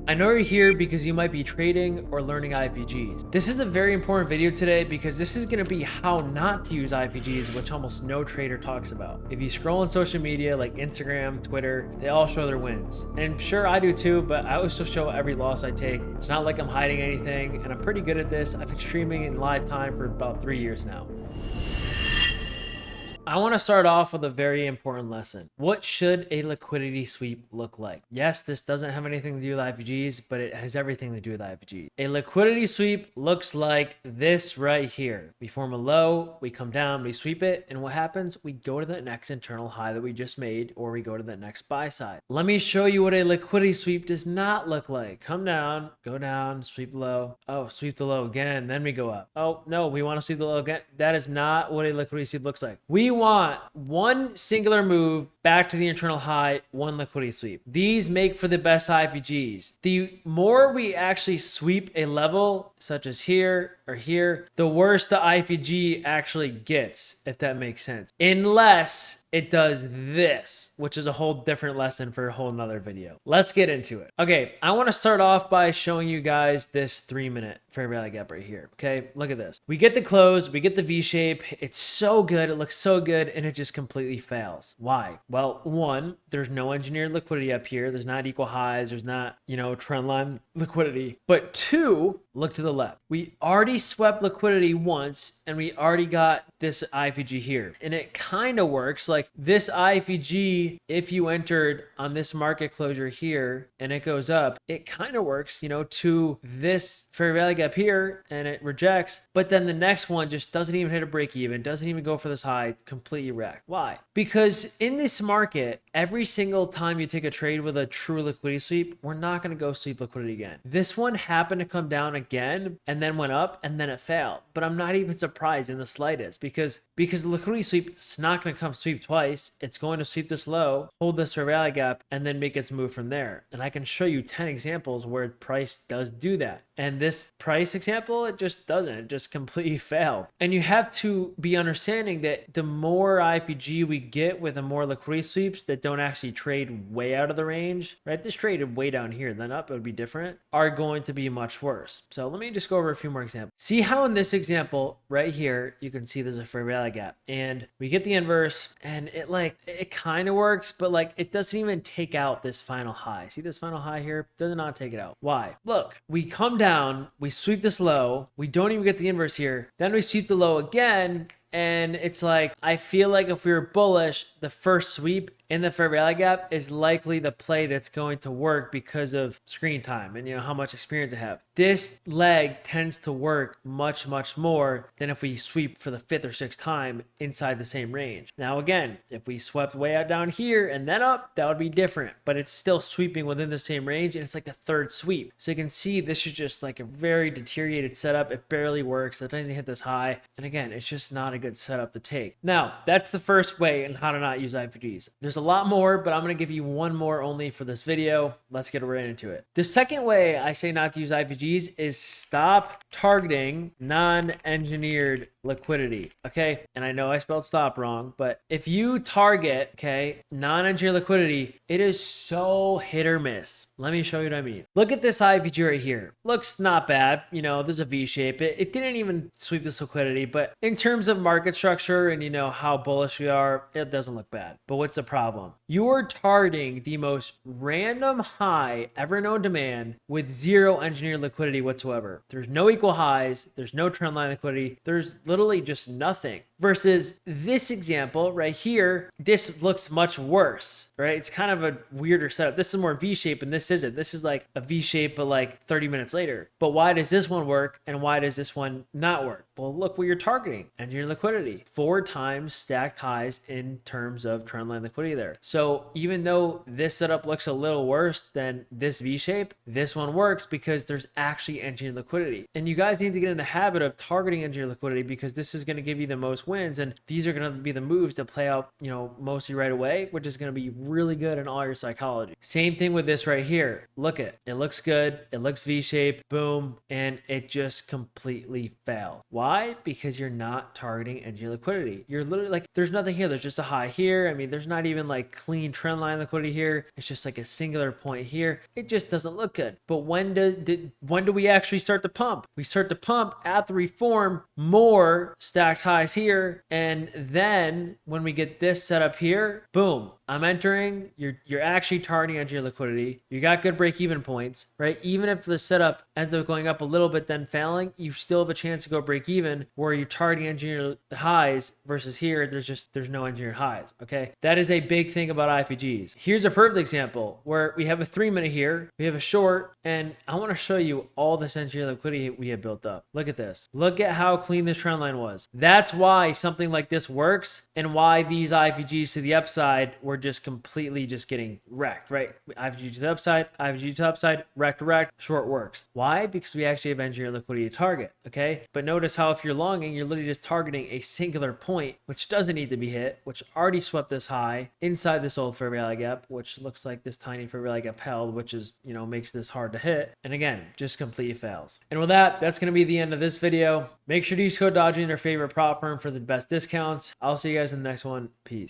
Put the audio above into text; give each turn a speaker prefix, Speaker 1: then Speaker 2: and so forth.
Speaker 1: I know you're here because you might be trading or learning IFVGs. This is a very important video today because this is going to be how not to use IFVGs, which almost no trader talks about. If you scroll on social media like Instagram, Twitter, they all show their wins. And sure, I do too, but I also show every loss I take. It's not like I'm hiding anything, and I'm pretty good at this. I've been streaming in live time for about 3 years now. I want to start off with a very important lesson. What should a liquidity sweep look like? Yes, this doesn't have anything to do with IFVGs, but it has everything to do with IFVGs. A liquidity sweep looks like this right here. We form a low, we come down, we sweep it, and what happens? We go to the next internal high that we just made, or we go to the next buy side. Let me show you what a liquidity sweep does not look like. Come down, go down, sweep low. Oh, sweep the low again, then we go up. Oh, no, we want to sweep the low again. That is not what a liquidity sweep looks like. We want one singular move back to the internal high, one liquidity sweep. These make for the best IFVGs. The more we actually sweep a level, such as here or here, the worse the IFVG actually gets, if that makes sense. Unless it does this, which is a whole different lesson for a whole nother video. Let's get into it. Okay, I want to start off by showing you guys this 3-minute fair value gap right here. Okay, look at this. We get the close, we get the V shape. It's so good, it looks so good, and it just completely fails. Why? Well, one, there's no engineered liquidity up here. There's not equal highs. There's not, trend line liquidity. But two, look to the left. We already swept liquidity once, and we already got this IFVG here. And it kind of works like this IFVG, if you entered on this market closure here and it goes up, it kind of works, to this fair value gap here, and it rejects. But then the next one just doesn't even hit a break even, doesn't even go for this high, completely wrecked. Why? Because in this market, every single time you take a trade with a true liquidity sweep, we're not going to go sweep liquidity again. This one happened to come down again and then went up and then it failed. But I'm not even surprised in the slightest because the liquidity sweep is not going to come sweep twice. It's going to sweep this low, hold this fair value gap, and then make its move from there. And I can show you 10 examples where price does do that. And this price example, it just doesn't. It just completely failed. And you have to be understanding that the more IFVG we get with the more liquidity sweeps that don't actually trade way out of the range, right? If this traded way down here, then up, it would be different, are going to be much worse. So let me just go over a few more examples. See how in this example right here, you can see there's a fair value gap and we get the inverse and it kind of works, but it doesn't even take out this final high. See this final high here? Does not take it out. Why? Look, we come down, we sweep this low, we don't even get the inverse here, then we sweep the low again, and it's like, I feel like if we were bullish, the first sweep in the fair value gap is likely the play that's going to work because of screen time and how much experience I have. This leg tends to work much, much more than if we sweep for the 5th or 6th time inside the same range. Now again, if we swept way out down here and then up, that would be different, but it's still sweeping within the same range and it's like the 3rd sweep. So you can see this is just like a very deteriorated setup. It barely works. It doesn't hit this high. And again, it's just not a good setup to take. Now, that's the first way in how to not use IFVGs. There's a lot more, but I'm going to give you one more only for this video. Let's get right into it. The second way I say not to use IFVGs is stop targeting non-engineered liquidity. Okay. And I know I spelled stop wrong, but if you target, non-engineered liquidity, it is so hit or miss. Let me show you what I mean. Look at this IFVG right here. Looks not bad. There's a V shape. It didn't even sweep this liquidity, but in terms of market structure and how bullish we are, it doesn't look bad. But what's the problem? You're targeting the most random high ever known to man with zero engineered liquidity whatsoever. There's no equal highs. There's no trend line liquidity. There's literally just nothing. Versus this example right here, this looks much worse, right? It's kind of a weirder setup. This is more V-shape and this isn't. This is like a V-shape, but 30 minutes later. But why does this one work and why does this one not work? Well, look what you're targeting. Engineered liquidity. 4 times stacked highs in terms of trend line liquidity there. So even though this setup looks a little worse than this V-shape, this one works because there's actually engineered liquidity. And you guys need to get in the habit of targeting engineered liquidity because this is going to give you the most wins. And these are going to be the moves that play out, you know, mostly right away, which is going to be really good in all your psychology. Same thing with this right here. Look it looks good. It looks V-shaped, boom, and it just completely failed. Why? Because you're not targeting entry liquidity. You're literally like, there's nothing here. There's just a high here. I mean, there's not even like clean trend line liquidity here. It's just like a singular point here. It just doesn't look good. But when do we actually start to pump? We start to pump at the reform, more stacked highs here, and then when we get this set up here, boom, I'm entering. You're actually targeting entry liquidity. You got good break even points, right? Even if the setup ends up going up a little bit then failing, you still have a chance to go break even where you're targeting engineered highs versus here there's no engineered highs. Okay, that is a big thing about IFVGs. Here's a perfect example where we have a 3-minute here, we have a short, and I want to show you all this engineered liquidity we have built up. Look at this. Look at how clean this trend line was. That's why something like this works and why these IFVGs to the upside were just completely just getting wrecked, right? IFVG to the upside, IFVG to the upside, wrecked, short works. Why? Because we actually have engineered liquidity to target, okay? But notice how if you're longing, you're literally just targeting a singular point, which doesn't need to be hit, which already swept this high inside this old fair value gap, which looks like this tiny fair value gap held, which is, you know, makes this hard to hit. And again, just completely fails. And with that, that's going to be the end of this video. Make sure to use code Dodging, their favorite prop firm, for the best discounts. I'll see you guys in the next one. Peace.